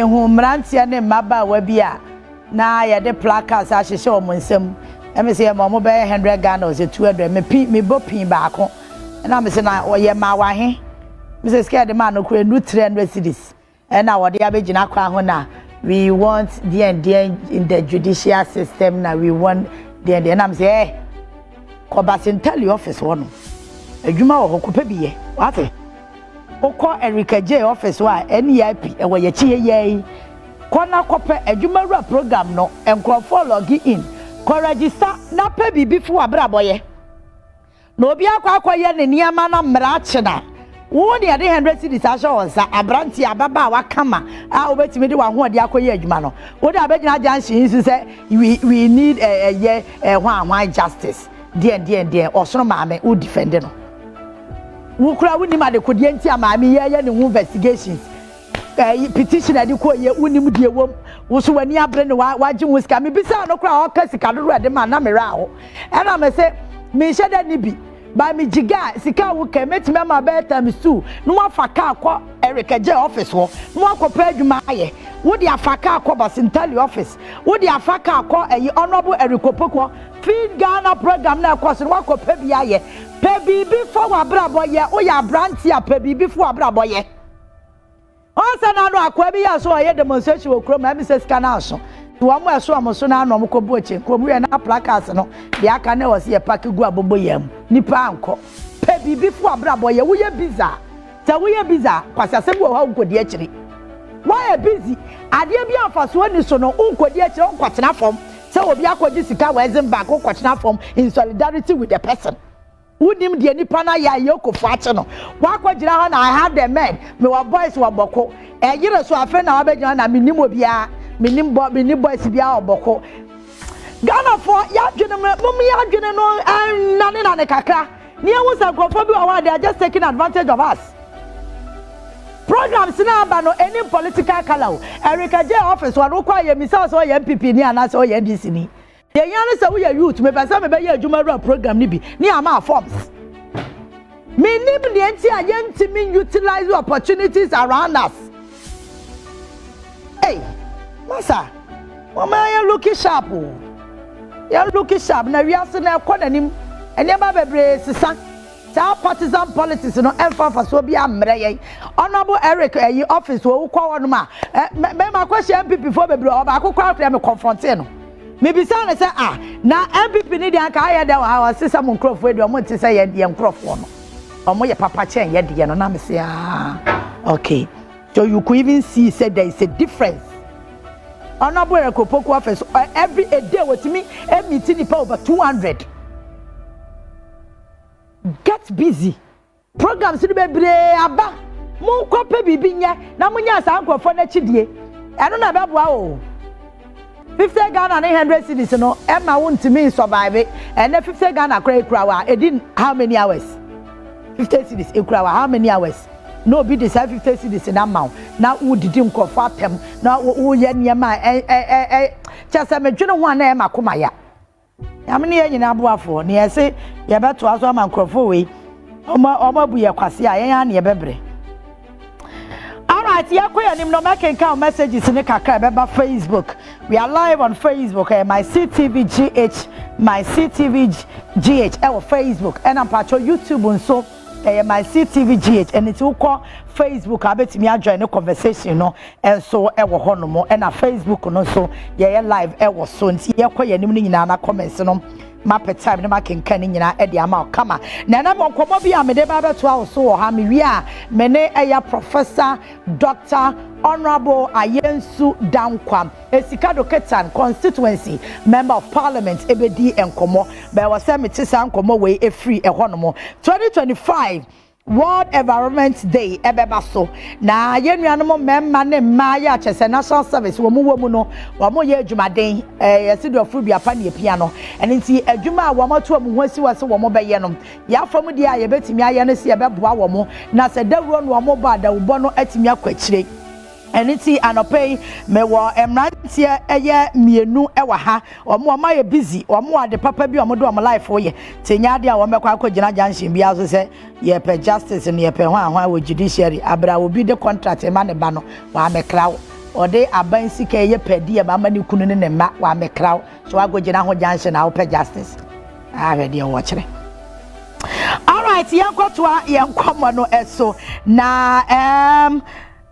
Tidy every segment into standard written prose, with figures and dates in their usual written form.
hu mrantia ne maba wa bi a na ya de placards a hyehyɛ o nsam me say mo be 100 Ghana or 200 me bo pin baako na me say na oye ma wa he me say scared man no kura nu 300 cedis na wo de abegina kwa ho na we want the in the judicial system na we want the na me say Kobasintali office wono adwuma wo kopa biye wate okọ Exp0sed office wa NEIP e wo ye chi ye kona kopa adwuma ra program no enkrofo log in ko register na pa bibi fu abraboye na obi akwakoye ne niama na mra chena wo ne ade 100 cedis a sho onsa abranti ababa wa kama a obetimi de wa ho ade akoye adwuma no wo de abegina junction su say we need one justice die osono maame wo defend no wo kura wo ni ma de kodie nti amaame ye ne investigations petition ade ko ye unim die wom wo so wani abre ne waje wo sika me bisa no kura o ka sika do de ma na me ra ho e na me say me sheda ni bi ba me jiga sika wo ka metime ma be time su no afaka akọ Exp0sed office wo no akọpa adwuma aye wo de afaka akọ Basintali office wo de afaka akọ honorable Erikopoko TVghana program na akọ so no akọpa bi aye pe bibi fo wa brabo ye o ya branti a pe bibi fo wa brabo ye onse na no akọ bi ya so ye demonstration wo kro ma me say sika na so wo mo eso amoso na no mo ko bu oche ko mu ye na placards no de aka na wo se ye pack gu abobo yam nipa anko pe bibi fu abrabo ye wo ye biza ta wo ye biza kwasase wo ha nkodi akiri wo ye busy ade bi afaso ni so no nkodi akiri nkotena fom se obi akodi sika wa ezin back nkotena fom in solidarity with the person unim de nipa na ya yokofu ache no wa kwagira ha na I have the men me wa boys wa boko yire so afa na wa begina na minim obia minim boys bia oboko Ghana for ya dwene mum ya dwene no nane kakra ne wusa nkofo bi wa they are just taking advantage of us programs na aba no any political color Exp0sed office wa ro kwa ye misa so ye MPP ni ana so ye DC ni ye yan say we youth me pesa me be ye adwuma ro program ni bi ni ama forms me nim the enti ayentimi utilize opportunities around us hey masa mama ya looking sharp ya looking sharp na we ase na ekọ nanim ene ba bebre sisa ta partisan politics no emfa so bi amre ye honorable Exp0sed office wo kwa wono ma me ma kwahye MPP fo bebre oba akokwa afre me confront no me bi say na say na MPP ni dia ka aye da wa sisa mo nkrofo edu mo nti say ye nkrofo no omo ye papa chen ye de no na me say okay so you could even see say there is a difference. Honorable Erikopoko office every day with me meeting nipa over 200. Get busy. Programs ni bebre aba. Mo kope bibi nya na mo nya sa nkofo na chidie. Eno na beboa o. 50 Ghana and 100 cedis no Emma won't me survive and 50 Ghana kura it didn't how many hours? 50 cedis ekura how many hours? No be decide 50 cedis in amount. Now who did him confront them? Now who ye near my just a medjuna one name akumaya. How many years in Abuafo? Near say, you better as one man crofo. Oma buya kwasia, and ye bebre. Alright, Yakoya nim no making count messages in the Kakabeba Facebook. We are live on Facebook, my CTVGH, my CTVGH, our Facebook, and I'm part of YouTube and so. My CTVGH and it's all called Facebook. I bet me I join the conversation, no, and so I will honor more and a Facebook no so yeah live I was soon see ya kwa nimni na comments no map time no making canning na Eddie amount come na mo komo bi amede ba beto a so ha me wi a me ne eya Professor Dr. Honorable Ayensu Dankwam Esikado Ketan constituency member of parliament ebedi enkomo be was say me tisa enkomo we e free e honomo 2025 World Environment Day ebeba so na yenuanom memma ne mma ya chese national service wo mu no wo ye adwumaden yesi do furu bia pa ne pia no ene nti adwuma a wo mato mu hwasi wase wo be ye no ya fam dia ye betimi aye no se ye beboa wo mo na se dawuro no wo ba da wo no atimi akwachire Eniti anopei me wo emrantie eye mienu ewa ha omo ma ye busy omo ade papa bi omo do omo life oye tenya ade a wo mekwa akogina junction bia so se ye pe justice ne ye pe hwan wo judiciary abra obi de contract e ma ne ba no wa mekra or they abansi ke ye pedi e mama ni kunu ne ma wa mekraw so agogina ho junction na open justice ready e wo kire. All right, yankotwa yankwama no eso na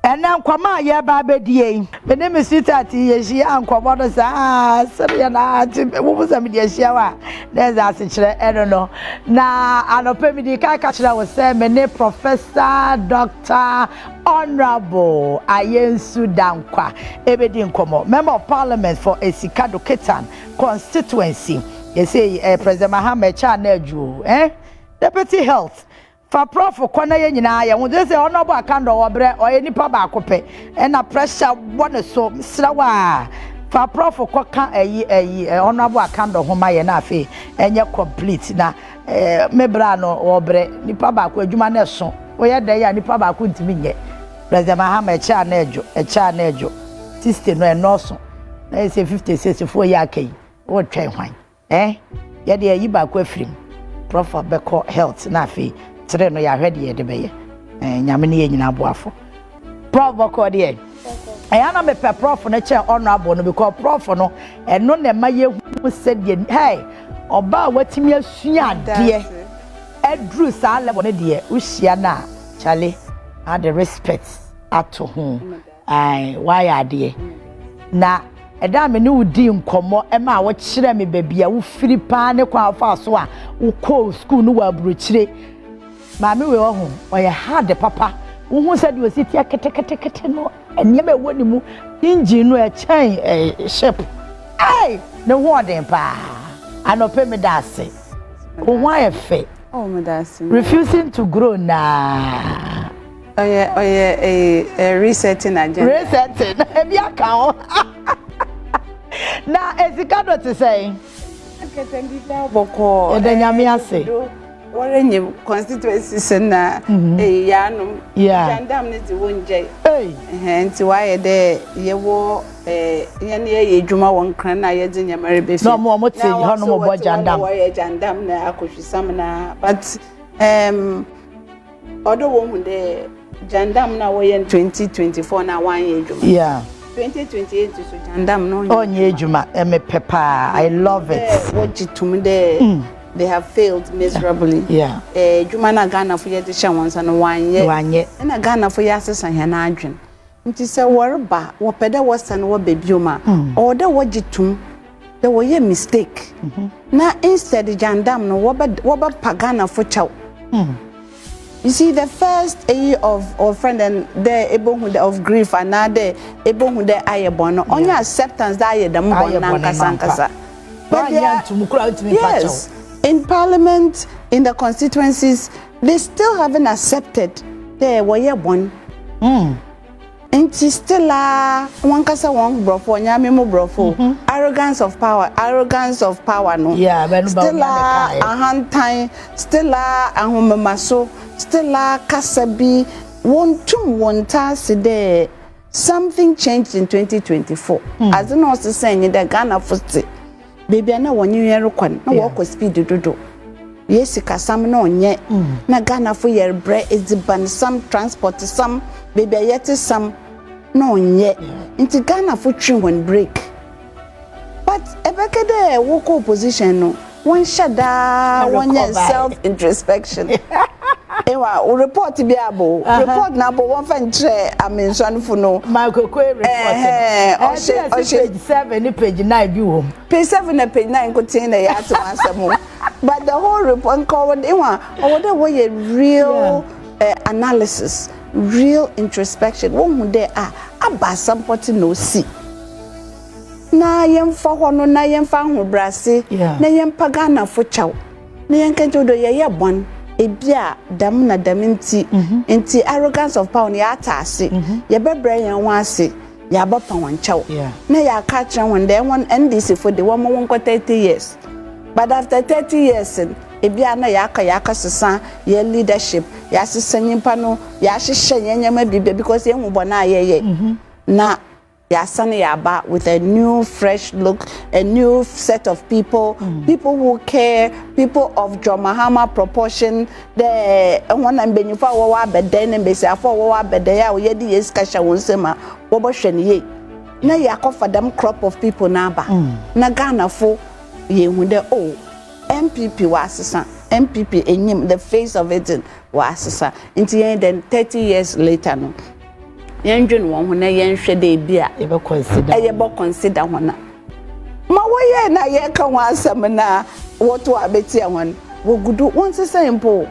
ena nkwama ye ba bedie me ne me sitati ye hia ankwama no sa sere na ati wo busa me de hia wa na za se kire eno no na anope me di ka kire wo se me ne Professor Dr. Honorable Exp0sed dankwa ebedi nkomo member of parliament for Esikado Ketan constituency. You say President Mohammed Chaneju Deputy Health for Prof kwana ye nyina ye wo say honorable akando obre oye nipa ba akope na pressure one so srawa for Prof koka honorable akando homa ye na afi enye complete na McBrown obre nipa ba ko adwuma na so oye da ya nipa ba ko ntimi nye President Mohammed Chaneju system no enoso na say 56 for ye akai wo twen hwan ye de yi ba ko afrim Prof beko health na afi tere no ya hwede ye de beye nyame ne ye nyina boafo Prof beko de na me pe Prof no che honorable no because Prof no eno na ma ye hu said hey oba watimi asua ade edru sa level ne de uhia na chale the respect ato ho why ade na eda me ne udi nkomo ma wo kire me babia wo firi pa ne kwa afa so a wo ko school no wa burochire maame we wo ho oye hard papa wo hu said we sit kete no enya me woni mu engine no e chen ship ne ho den pa anope me dase wo ho ayefe me dase refusing to grow na a resetting agenda e bia ka ho na Esikado to say boko edanyame ase warenye constituencies na yanum jandam ne ti wonje nti waye de yewo yene ye dwuma won kran na ye dzinya mare befi no mo ti hono mo bo jandam waye jandam na akohwisam na but odo wo hunde jandam na waye 2024 na wan ye dwuma 2028 so jandam no onye ejuma me pepa I love it what jitum there they have failed miserably juma na Ghana for ye de hye wonsa no wanye na Ghana for ye asesa hye na adwen nti se worba wo pede wo san wo bebioma o de wo jitum de wo ye mistake na instead jandam no wo ba pagana for chaw. You see, the first year of friend and the able of grief and now the able who the ayebono only acceptance that I the Nkansah. But yes, in parliament, in the constituencies, they still haven't accepted the way one. And still Nkansah one brofo, nyame mo brofo. Arrogance of power no. Yeah, still a hand time, still a homemaso. Still kasabi won task there. Something changed in 2024. As no was saying the Ghana first baby na won year kwan na walk speed dodo. Yes kasam no nye na Ghana for year bre is ban some transport some baby yet some no nye into Ghana for trim when break. But ebeke there walk opposition no one shada one year self introspection. Ewa o report bi abo report na bo won fa ntre amensuanfo no Michael report page 7 ni page 9 bi wo page 7 na page 9 ko tin na ya to answer but the whole report covered ewa o de way real analysis real introspection won hu there aba somebody no see na yemfa hono na yemfa ho brase na yempa Ghana fo chaw na yenkanjo do ye bon ebia dam na dam nti arrogance of power ya atase ye bebre yan wase ya bapa wanchaw na ya ka kire won dey one NDC for the one won 30 years but after 30 years ebia na ya ka sesa ye leadership ya sesa nyimpa no ya hyehye nyanyama bibia because ye nwubo na ye na Yasani Yaba with a new fresh look, a new set of people, people who care, people of Jomahama proportion. The one and Benifa wa beden and Besa for wa bedea or yedi is kasha wonsema woboshen ye. Na yako for them crop of people naba. Na Ghana for ye wunde oh MPP was MPP enyim the face of it was until then 30 years later no. Yendwen won ho na yenhwe de bia ye be consider hona ma woye na ye ka ho asem na woto abeti won wo gudu won se simple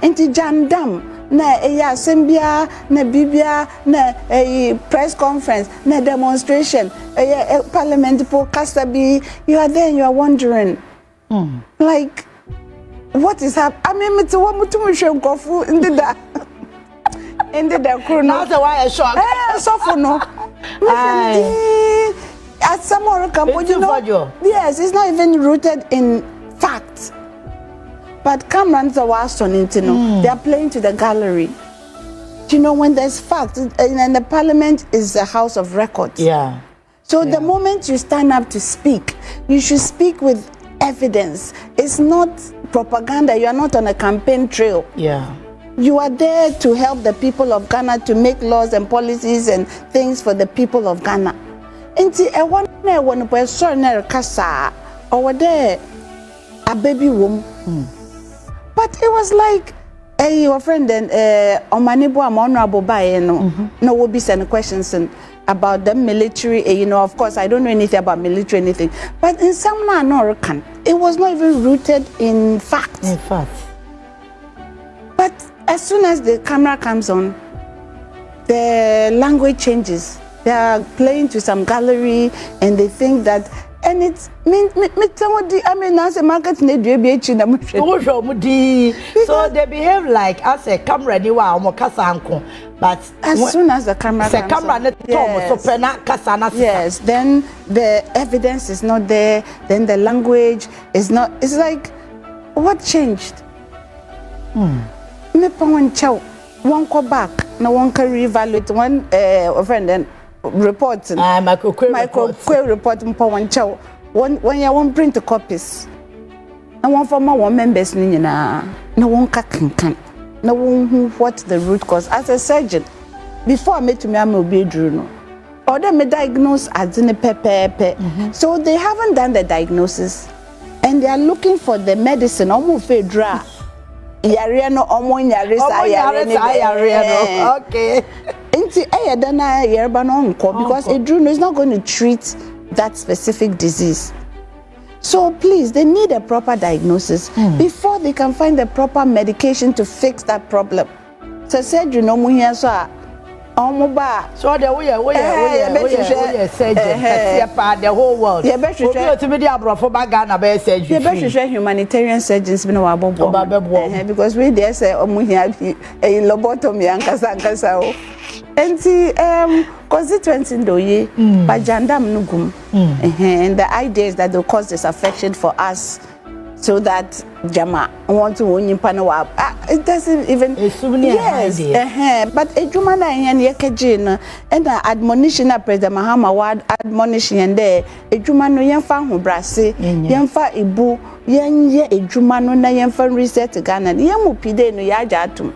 enti jandam na asem bia na bibia na press conference na demonstration parliament po kasabi you are there and you are wondering like what is happening. I mean me to wo mutum hwe nkofu ndida into the crew. That's why I shock. So for no. At some more company, you know. Yes, it's not even rooted in facts. But Camerons are Waston into they are playing to the gallery. Do you know when there's facts and the parliament is a house of records? Yeah. So the moment you stand up to speak, you should speak with evidence. It's not propaganda. You are not on a campaign trail. Yeah. You are there to help the people of Ghana to make laws and policies and things for the people of Ghana. Inti one person kasa over there a baby womb. But it was like your friend and Omanibo am honorable by no will be sending questions about the military. You know, of course I don't know anything about military anything. But in some it was not even rooted in facts. In fact. But as soon as the camera comes on, the language changes. They are playing to some gallery and they think that, and it's I mean, as a market so they behave like as a camera but as soon as the camera comes on, yes, then the evidence is not there, then the language is not, it's like, what changed? Me one chow, one go back, no one can reevaluate one friend and report. Micro report one chow. When you won't print the copies. No one for my members no one can. No one who what the root cause. As a surgeon, before I met to me, I'm a bedroom. Or they may diagnose as in a pepe. So they haven't done the diagnosis and they are looking for the medicine almost dry. Yare no omo nyare sa yare no okay nti dana yerba no nko because a drone is not going to treat that specific disease. So please, they need a proper diagnosis before they can find the proper medication to fix that problem. So said you know mu here so so the we surgeon the whole world. Humanitarian surgeons because we there say lobotomy Nkansah and constituency doye bajandam nugum and the idea is that they'll cause disaffection for us so that Jama want to win Panawa. It doesn't even yes. But a Jumana and Yakajin and the admonition of President Mahama word admonition there a Jumano Yanfa who brasi Yanfa Ibu Yan ye a Jumano na Yanfa reset Ghana Yamu Pide no Yajatum.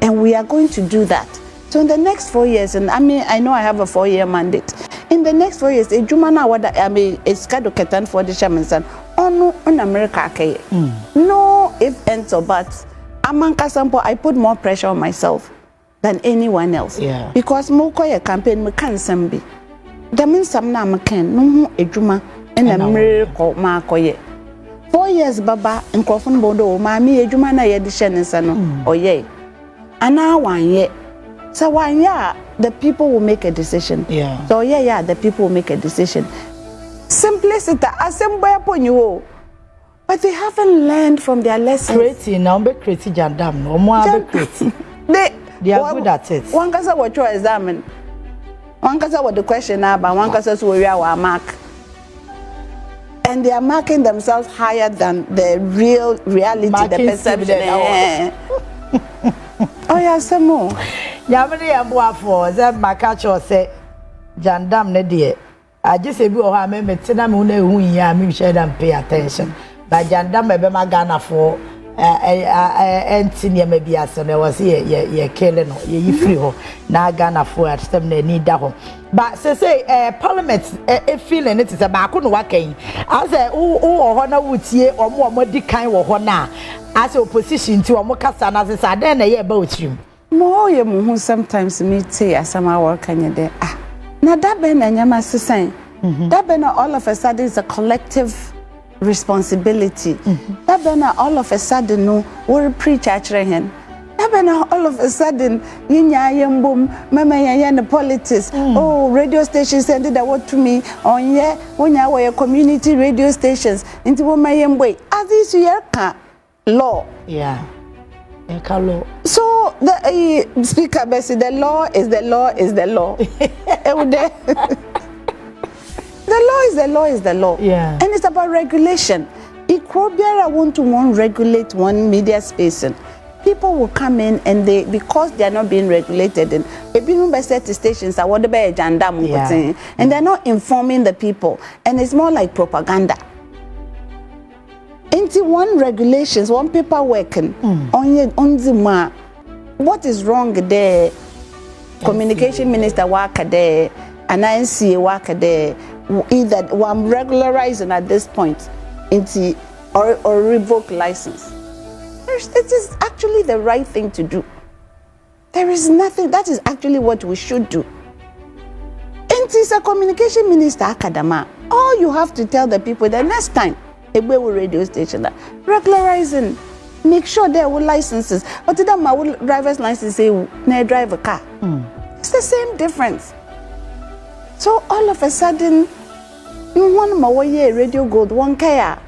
And we are going to do that. So in the next 4 years, and I mean I know I have a 4-year mandate. In the next 4 years, a Jumana wada it's Kadoketan for the shamansan on America. No if ends or buts. Amankasampo, I put more pressure on myself than anyone else. Yeah. Because Mokoya campaign Mkansan be. That means some na Makan, no a Juma and a miracle Makoye. 4 years Baba and Crofon Bodo, Mammy a Jumana Yedishan and Sano, or ye. And now 1 year. So 1 year, the people will make a decision. Yeah. So yeah, the people will make a decision. Simplicity, assemble upon you. But they haven't learned from their lessons. Creating, now be creating jandam, no more creating. They are good at it. One can say what you examine. One can say what the question about. One can say where we are mark. And they are marking themselves higher than the reality, Markin the perception. Oh yeah, some more. Yamini and Boafo, that Makacho say, jandam ne de I just say, oh, I remember Tina Moon, who ya me share and pay attention. But Jandam, maybe my Ghana for and senior maybe as there was here, ye killing, ye free ho. Now Ghana for at some need that home. But say, Parliament, a feeling it is about couldn't work in. I say, oh, honor would see or more kind of honor as opposition to a Mocassan as I then a year about you. More, you sometimes meet say, as some hour can you there. Now that ben and Yamasa saying that ben all of a sudden is a collective responsibility. That ben all of a sudden no we preach at Rehen. That ben all of a sudden yinya yambum mama the politics. Oh, radio stations send that what to me on ye when you were community radio stations into my way. As this year law. Yeah. So the speaker Bessie, the law is the law is the law. The law is the law is the law. Yeah. And it's about regulation. Ikrobiara want to regulate one media space. People will come in and because they are not being regulated and B0mbs stations are what the jandam and they're not informing the people and it's more like propaganda. Into one regulations, one paper working on the what is wrong there? Communication minister work there, and NCA work there. Either one regularizing at this point into or revoke license. It is actually the right thing to do. There is nothing that is actually what we should do. It is a communication minister academa. All you have to tell the people the next time. A radio station regularizing, make sure there were licenses. But to them, my driver's license say na drive a car. It's the same difference. So all of a sudden, you want my way radio gold one care.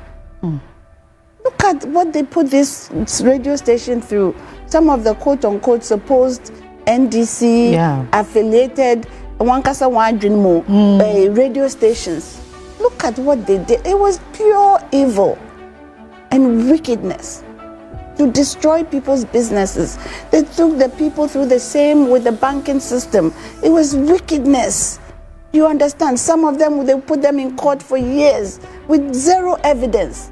Look at what they put this radio station through. Some of the quote unquote supposed NDC affiliated Nkansah radio stations. Look at what they did. It was pure evil and wickedness to destroy people's businesses. They took the people through the same with the banking system. It was wickedness. You understand? Some of them, they put them in court for years with zero evidence.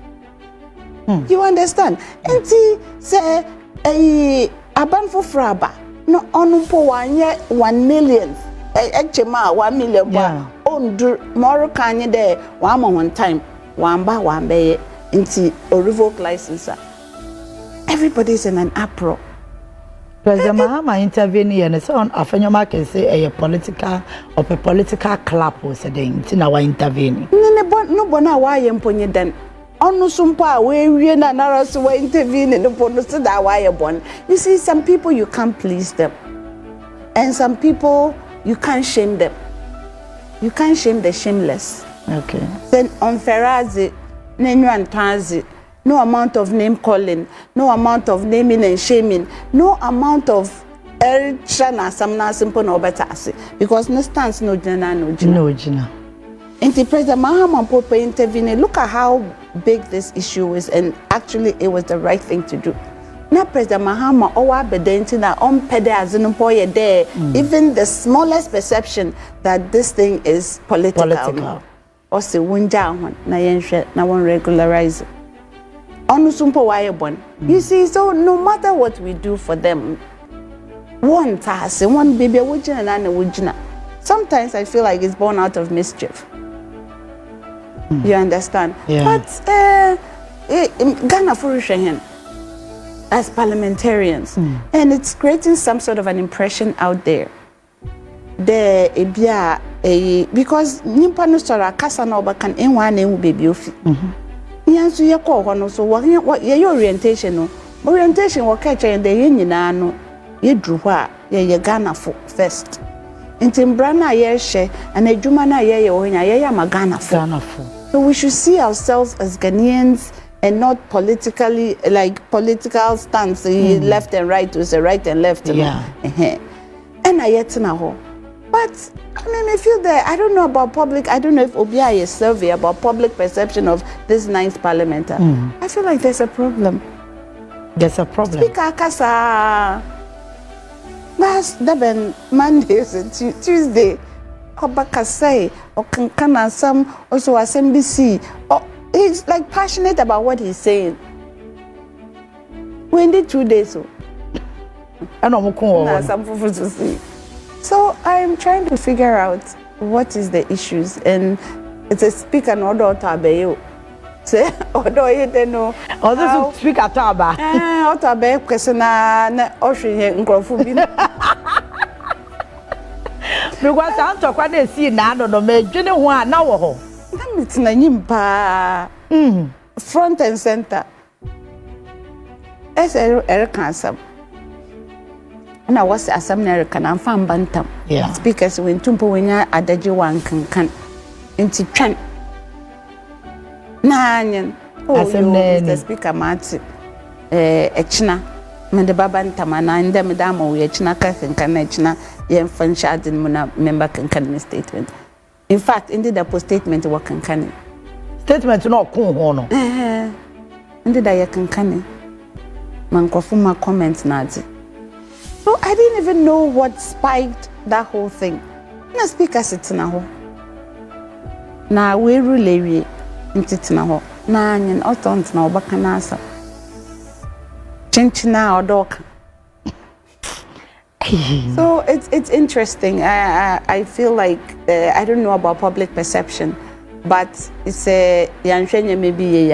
You understand? And see, say, a ban for fraba, no onumpo 1 million. 1 million. More can you there 1 time, one bay into a revoke license. Everybody's in an uproar. President Mahama intervening and so on. Afenyo can say a political or a political club was a thing in our intervening. No bona why emponye then. Onu sumpa we na narasu wa intervening no bono so that why you born. You see, some people you can't please them, and some people you can't shame them. You can't shame the shameless. Okay. Then on Ferrazi, Nenu and Tanzi, no amount of name calling, no amount of naming and shaming, no amount of Shana Samna simple no better. Because no stance, no jina, no jina. No jina. And the President Mahama Pope intervening. Look at how big this issue is, and actually it was the right thing to do. Now President Mahama owa bedenti na pede azinumpoye there. Even the smallest perception that this thing is political. Or se wunja na yenhwe na won regularize. Onu sumpo waye bon. You see, so no matter what we do for them, one task, one baby wujina na wujina. Sometimes I feel like it's born out of mischief. You understand? Yeah. But Ghana Furushen as parliamentarians, and it's creating some sort of an impression out there. Because Nimpano Sora Casanova can in one name baby ofi. Yansu ya call one so what your orientation orientation will catch in the union ye drew wha ye Ghana first. In Timbrana ye she and a Jumana ye or ye Ghana for. So we should see ourselves as Ghanaians and not politically, like political stance, left and right to say right and left. Yeah. And I yet now. But I mean, I feel that I don't know about public. I don't know if OBI is survey about public perception of this 9th parliament. I feel like there's a problem. There's a problem. Speaker Kasa. Last Monday, Tuesday. Obaka say, or Kankana some also SMBC. Oh, he's like passionate about what he's saying. We did 2 days so. I know some people to see. So I'm trying to figure out what is the issues, and it's a speaker no order to abeyo. Say order you know. Order to speak at aba. Auto abeyo question na ohwe nkrofo bi. Because I'm talking na see na no me dwene ho a na wo ho. Na mitina nyimpa. Front and center. Nkansah. And I was a seminary can I'm fan bantam. Yeah. Speakers when tumpo wenya adaji wan kan. Inti twan. Nanyen. Oh, the speaker mati. Echina. Mende baba ntamana inde medamo we echina kan echina yen fan shadin muna member kan statement. In fact, indeed the post statement wa kan. Statement no kun ho no. Indeed I kan. Man comments nazi. So I didn't even know what spiked that whole thing. Na speaker sitting ho. Na we relay ntitina ho. Na anyen otont na obaka na asa. Chinchina odoka. So it's interesting. I feel like I don't know about public perception, but it's a yanhwenye maybe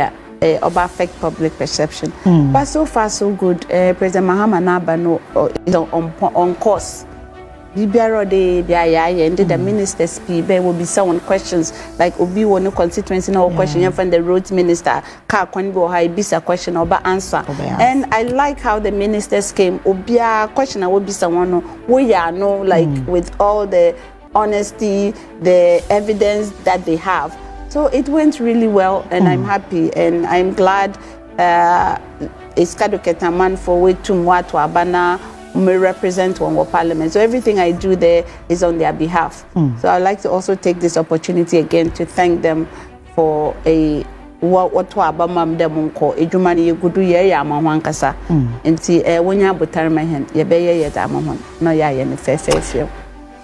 about affect public perception. But so far so good. President Mahama Nabano is on course. Bibiaro de biaya and the minister speak there will be some questions like obi one constituency no question from the roads minister car Kwadwo high bisa question or answer. And I like how the ministers came obia question will be someone we are no like with all the honesty, the evidence that they have. So it went really well, and I'm happy, and I'm glad Exp0sed for way to Mwatu Abana may represent one parliament. So everything I do there is on their behalf. So I'd like to also take this opportunity again to thank them for a what to abamam them ko ejumani yegudu ye ya Nkansah. Nti wonya botarma hen ye be ye da amon no ya ye ne fe.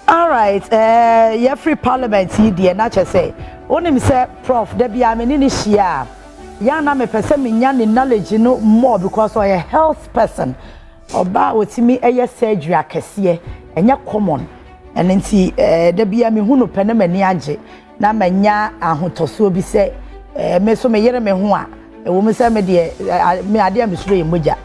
All right, your free parliament here, dear, not just say. Only say, Prof, there be a many share. Yana me person me nyani knowledge no more because I a health person. Oba with me a surgery akesiye, enya common. And then see, there be a me who no peneme niaje. Na me nya ahotoso bi say, me so me yere me ho a. E wo me say me de me ade am sure moja.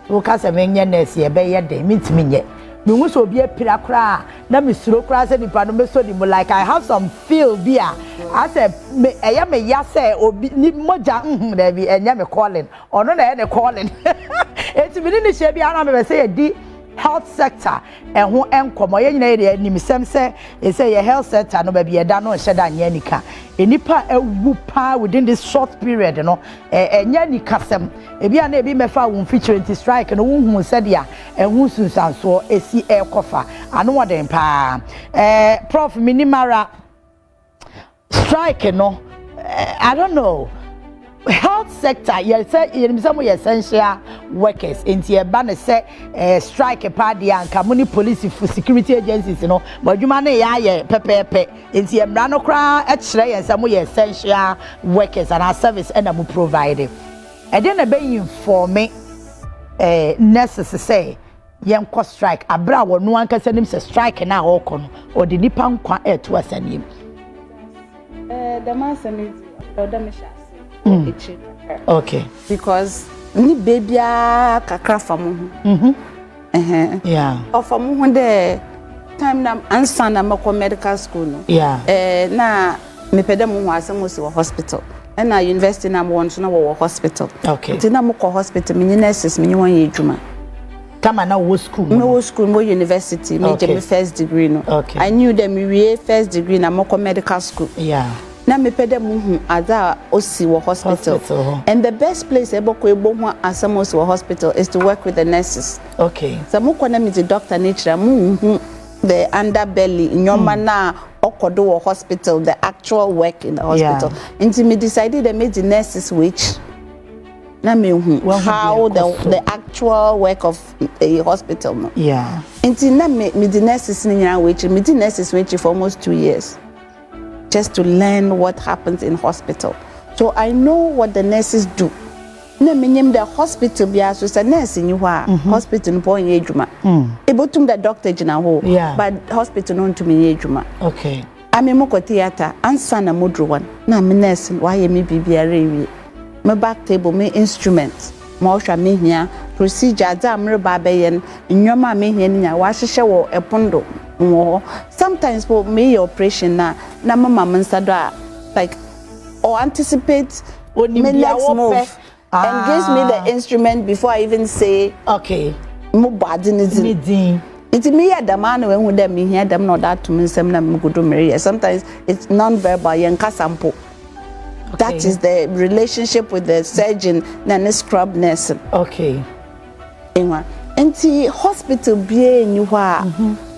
Wo ka say me nya nurse ye be ye de mitimi nye. Me so be a pirakra na me suro kra se nipa no me so di mo like I have some feel bia I said me eya me ya say obi ni moja there be enya me calling or no na e calling eti me ni she bia na me say di health sector ho enkomo ye nyina ye ni misem say e say ye health sector no ba bia da no hye da nya nika enipa ewu pa within this short period no enya nika sem e bia na e bi mefa won feature strike no wo hu se dia hu sunsanso esi ekofa ano woden pa prof minimara strike no I don't know health sector you say some essential workers into a banner say strike party and community police for security agencies you know but you man ya pepe into a brand kra e some essential workers and our service and am provided and then be inform me nurses say yem ko strike abra wo no Nkansah nim say strike na wo ko no or the nipa nkwa e to asanim the man send okay because ni baby kakra famu yeah of famu de time na answer na mako medical school no yeah na me pede mu asem si hospital and na university na mo so na wo hospital okay ti na mo ko hospital me nurses me won ye adwuma kama na wo school me wo school mo university me je me first degree no okay I knew them we first degree na mako medical school yeah na me pede mu hu ada osi wo hospital and the best place eboko ebo hu asem osi wo hospital is to work with the nurses okay so mo ko na me the doctor nature mu hu the underbelly nyoma na okodo wo hospital the actual work in the hospital until me decided they made the nurses which na me how the actual work of a hospital no. Yeah. Until na me the nurses ni nyina which me the nurses which for almost 2 years just to learn what happens in hospital. So I know what the nurses do. Na me nyem the hospital bia so say nurse ni ho a hospital no pon ye adwuma. Ebotum the doctor jina ho but hospital no ntumi ye adwuma. Okay. Ame moko theater ansa na modro one na me nurse why ye me bibia rewie. My back table, my instruments, my me here, procedure, damn babayan, in your mammy here, wash a show a pondo. Sometimes for me operation na mama sada like or anticipate my next move and gives me the instrument before I even say okay. Mo bad in it. It's me at the man when with them here, them not that to me, sometimes it's non-verbal, Nkansah. That is the relationship with the surgeon and the scrub nurse. Okay. And the hospital be ni wa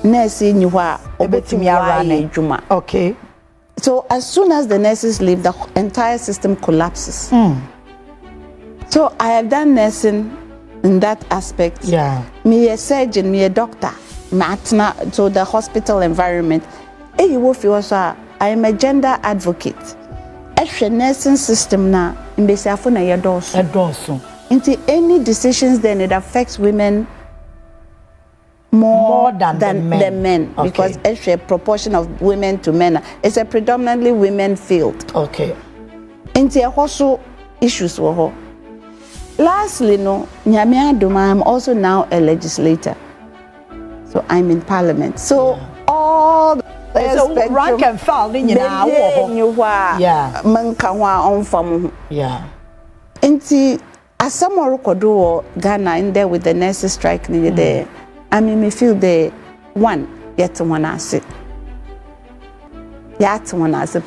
nurse ni wa obetumi ara juma. Okay. So as soon as the nurses leave, the entire system collapses. So I have done nursing in that aspect. Yeah. Me a surgeon, me a doctor. Matna so the hospital environment. I am a gender advocate. Extra nursing system na mbesiafo na yedoso. Into any decisions then it affects women more than the men okay. Because extra proportion of women to men it's a predominantly women field. Okay. Into also issues wo. Lastly no nyame adom I'm also now a legislator. So I'm in parliament. So all so rank and file in yeah mankawa on from yeah inti asamoro kodo Ghana in there with the nurses strike ni there I mean me feel the one yet one ase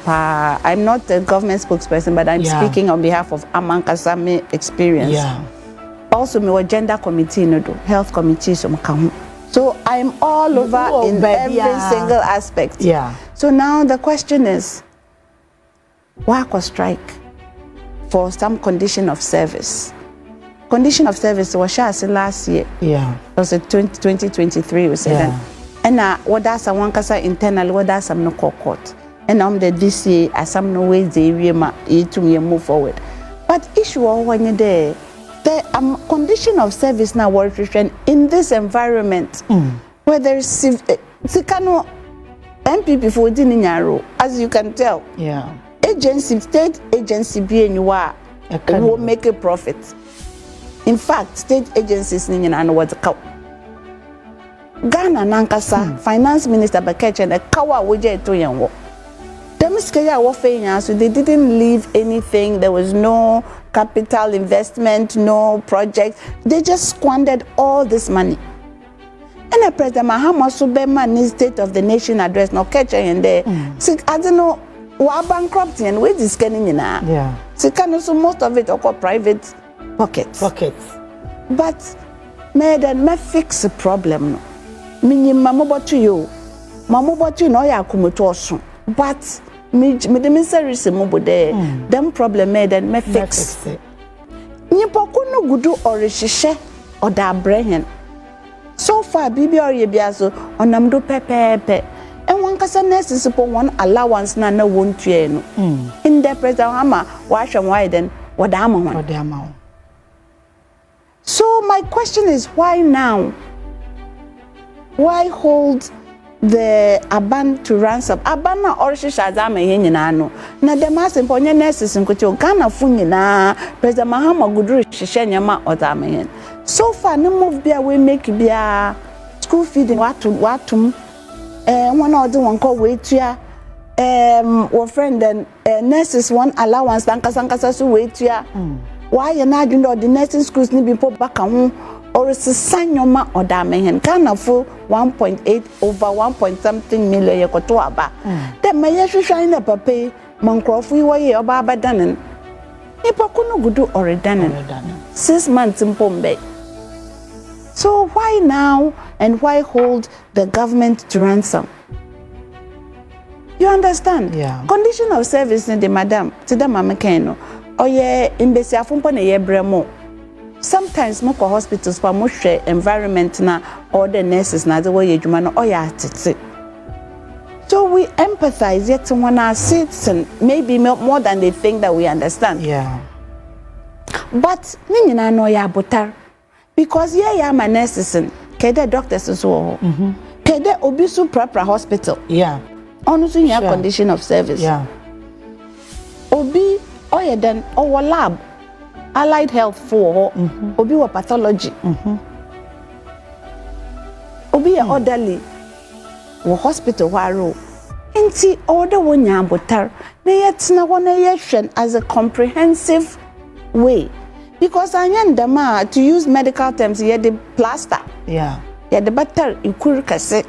pa I'm not the government spokesperson but I'm speaking on behalf of Nkansah experience. Yeah. Also me gender committee no do health committee so makahu. So I'm all over in every single aspect. Yeah. So now the question is, why was strike for some condition of service? Condition of service was last year. Yeah. It was 2023 we said. Yeah. And what does someone Nkansah internally? What does some no court? And the DC as some no ways they to move forward. But issue when you're there. The condition of service now work in this environment where there is Sikano MPP for Dininyaro, as you can tell. Yeah. Agency, state agency BNUA will make a profit. In fact, state agencies Ninyana was a cow. Ghana Nkansah finance minister Bakech and a kawa wuje to yanwo. So they didn't leave anything. There was no capital investment, no project. They just squandered all this money. And the President Mahama Subema State of the Nation address no catch and there. So I don't know, we are bankrupting and we're just getting in. Yeah. So so most of it are private pockets. But me fix the problem. Mini mamobo to you. Mamobo to no ya kumutosun. But me the ministry mobo there. Them problem made and me fix. Ni poku no gudu orishishe or da brehen. So far bibi or yebiaso onamdo pepepe. And one Nkansah nurses upon one allowance na won't no. In the President Hama wash and widen what amount. So my question is why now? Why hold the aban to ransom? Aban na orishisha azama yenyina no. Na the mass imponye nurses nkocho Ghana funyi na President Mahama guduru shishe nyama ozama yen. So far no move bia we make bia school feeding watum one or the one call wait ya our friend then nurses one allowance Nkansah so wait ya. Why you not doing the nursing schools need be put back on or it's a sign your ma or damn Ghana for 1.8 over 1 point something million yekotoaba. Then my yeshu shine up a pay Moncroft we or Baba Dannen. Nipakuno gudu or done 6 months in Pombe. So why now and why hold the government to ransom? You understand? Yeah. Condition of service in the madam to the mama keno. oye imbesiafo na ye bremo. Sometimes mo hospitals pa mo hwe environment na all the nurses na the way adwuma no oya atete. So we empathize yet when our citizens maybe more than they think that we understand. Yeah. But ni nyina no ya botar because ya ma nurses kede doctors so kede obisu proper hospital. Yeah. Onu so nya condition of service. Yeah. Obi oye then our lab allied health for obi wa pathology. Obi ya orderly wo hospital waro enti order wonya botar na yetina wona yehwen as a comprehensive way because anyandama to use medical terms here the plaster the better ikur kase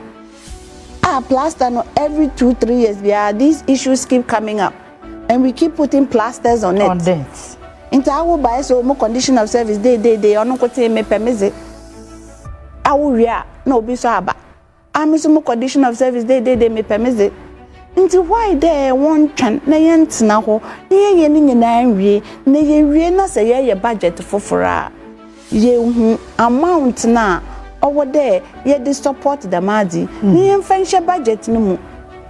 plaster no every 2-3 years these issues keep coming up and we keep putting plasters on it into our buy so more condition of service they ono kote me permeze awu ria na obi so aba amiso condition of service they me permit into why they want na yentina ho ye ni nyina nwie na ye wie na se ye budget fofora ye hu amount na owo there ye dey support the madi ni yen fanshe budget no mu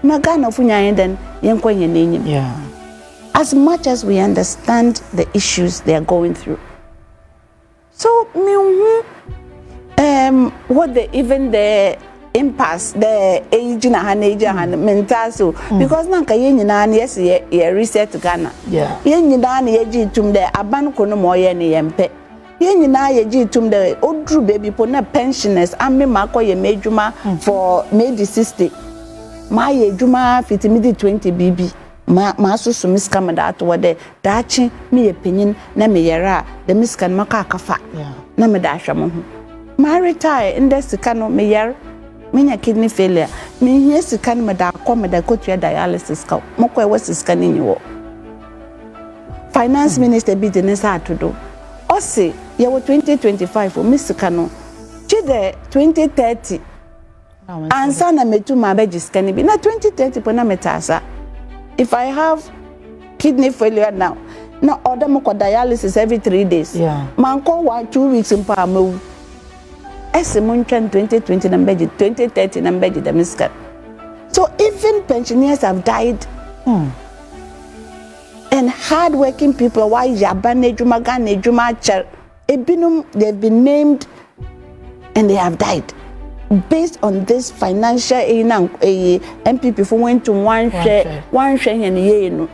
na Ghana fu nyan den yen kwenye na enyim as much as we understand the issues they are going through. So me what the even the impasse the age na mental so because nanka ye nyina na yes ye reset Ghana ye nyina na ye gitum de aban ko no mo ye ne yempe ye nyina ye gitum de odru baby po na pensioners amme makoye medjuma for made 60 ma ye djuma fitimidi 20 bb ma so miska ma da to de dachi me ye penyin na me yera the miskan maka kafa na me da hwamo ho ma retire in the sikano me yer menya kidney failure me hie sikano me da kotua dialysis ka mokwa we sikano ni wo finance minister bi de nesa atodo o se ye wo 2025 o misikano che de 2030 ansa na metu ma be jiskani bi na 2030 po na metasa if I have kidney failure now order moko dialysis every 3 days man ko 1-2 weeks in pa ma Esimunchan 2020 numbeji 2030 numbeji the miskat. So even pensioners have died and hard-working people why Yabane Juma Gane Juma Char Ebinum they've been named and they have died based on this financial MPP for went to one share and ye no.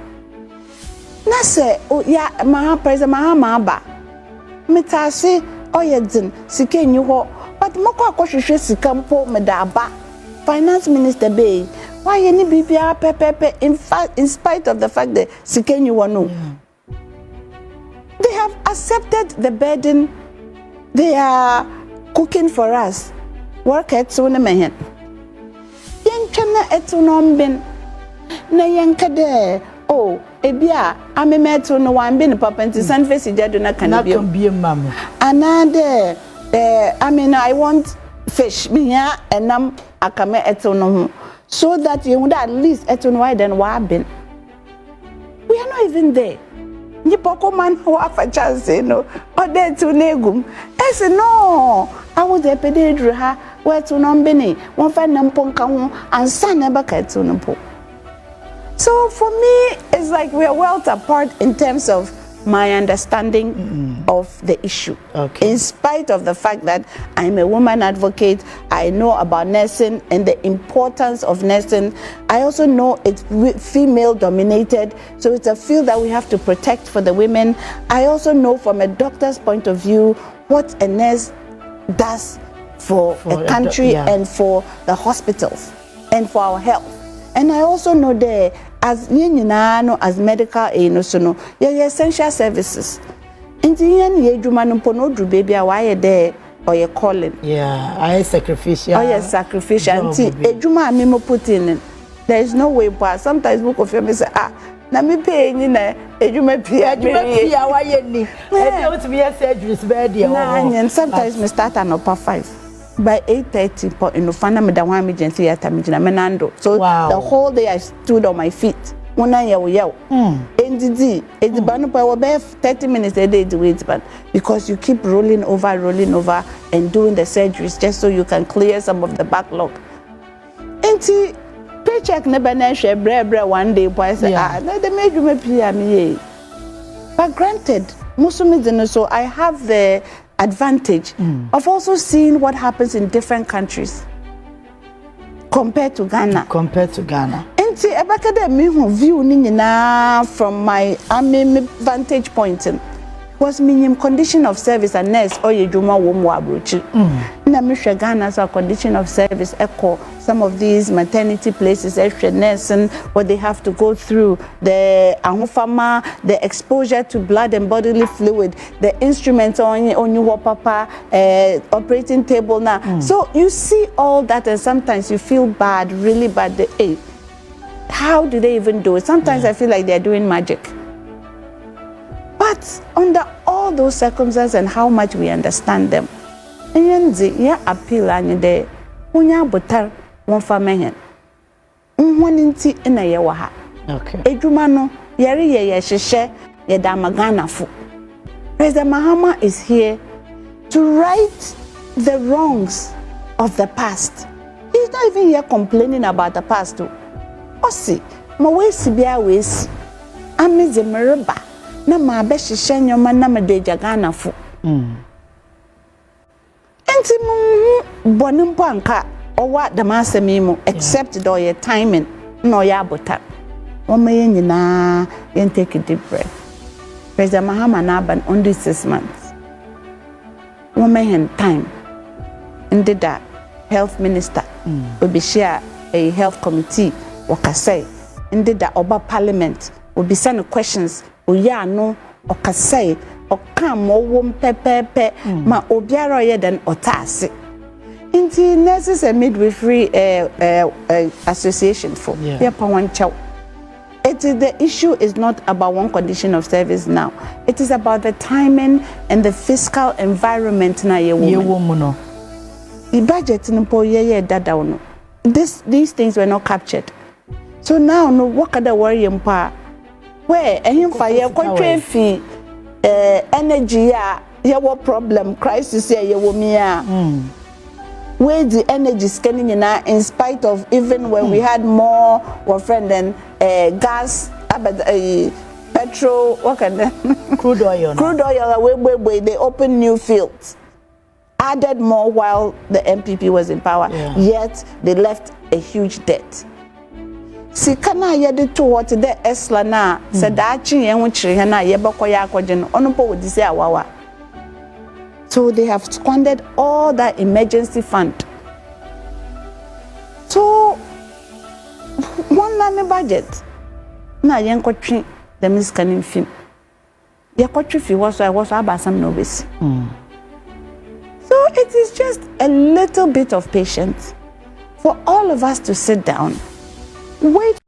Na se ya maha president maha maba metase oyedin sikenyu ho but moko akohwehwe sikampo medaba finance minister bay why any bibia pepepe in spite of the fact that sikenyu wonu they have accepted the burden they are cooking for us work at so na mehen yenchana etunomben na yenkade ebia amemeto no wambe papa nti san face jado na kanibie mamu anade I mean I want fish biya enam akame eto no ho so that you would at least eto no then wa ben we are not even there ni poko man ho afa chance no o de to negum ese no I would the pededru ha we to no mbeni won fa nam ponka ho ansa na ba ka eto no po. So for me, it's like we are well apart in terms of my understanding of the issue. Okay. In spite of the fact that I'm a woman advocate, I know about nursing and the importance of nursing. I also know it's female dominated, so it's a field that we have to protect for the women. I also know from a doctor's point of view what a nurse does for a country and for the hospitals and for our health. And I also know that as as medical essential services. And ye jumano pono dru baby why there or ye calling. I sacrificial. Sacrificial. Ejuma mimo put in. There is no way but sometimes book of you say na me pay ni na ejuma pia why ye ni. E want to be a surgery bed and sometimes me start an upper 5. By 8:30 po in Ufana me da wan emergency theater me na menando. So the whole day I stood on my feet. Una yaw. NDD, it's about 30 minutes a day to wait, but because you keep rolling over and doing the surgeries just so you can clear some of the backlog. And paycheck never share one day, boy say, they made you me. But granted, so I have the advantage of also seeing what happens in different countries compared to Ghana. And see, I view from my vantage point was minimum condition of service and nurse or you juma womu abrochi. Na misha Ghana's condition of service echo some of these maternity places extra nursing what they have to go through, the ahofama, the exposure to blood and bodily fluid, the instruments on your papa operating table now. So you see all that and sometimes you feel bad, really bad. How do they even do it? Sometimes I feel like they're doing magic. But under all those circumstances and how much we understand them, and appeal and the unya butter one family. Unwaninti in a yawaha. Okay. Ejumano, yari ye sheshe, ye damagana fu. President Mahama is here to right the wrongs of the past. He's not even here complaining about the past too. Osi, ma wesi bia wesi. Amize mereba. Na ma be hihye nyoma na me de Ghana fo enti mu bonimpo anka owa da masemi mu except do your timing no ya abota o maye nyina yen take a deep breath. President Mahama na ban only 6 months o maye time and that health minister will be share a health committee wakasai and that oba parliament will be send questions oya no okasai okam owom pepepe ma obiara ye den otase inti nurses and midwifery association for one chow. It is the issue is not about one condition of service now. It is about the timing and the fiscal environment na ye woman no the budget no ye dada no these things were not captured. So now no what can the worry mpa where him fire control fee energy ya problem crisis ya womia where the energy scanning in spite of even when we had more friend than gas petrol what can crude oil way they open new fields added more while the MPP was in power yet they left a huge debt. Si kana yede to what the esla na said achi yen wo chire na ye bekoya akwaje no ono po wodi se awawa. So they have squandered all that emergency fund. So one line budget na yen kwatwe the miscanning film. Ye kwatwe fi was abasam no besi. So it is just a little bit of patience for all of us to sit down. Wait.